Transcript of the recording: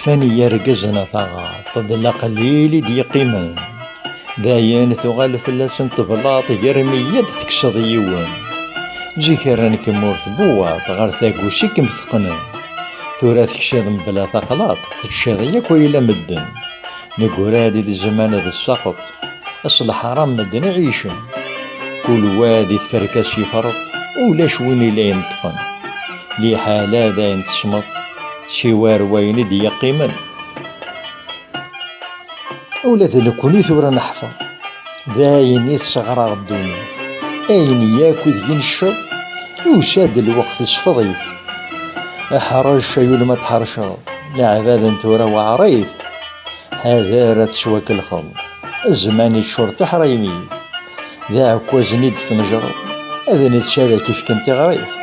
كفاني يرقزنا ثغاط ضد قليل يقيمن داين ثغال فلاسن تبلاط يرميد تكسض يوان جي كرانك مورث بواط غير ثاقوسي كم ثقنن ثورا تكشيض بلا ثقلاط تكشيض ياك ويلا مدن نقرادي دي الزمان ذا السقط أصل حرام مدن يعيشن كل وادي تفركس يفرط ولاش وين لا ينطقن لي حالا داين تصمت شوار وين دي يقيمن ولا ذلكوني ثورا نحفظ داين يصغر الدنيا أين ياكل ينشر يوساد الوقت صفضيف احرج شيول ما تحرشض لعباد انتورا وعريض هذا راه تسواك الخض الزمان الشرطة حريمي ذا عكوز ند في نجر هذا نتشاذا كيف كنت غريض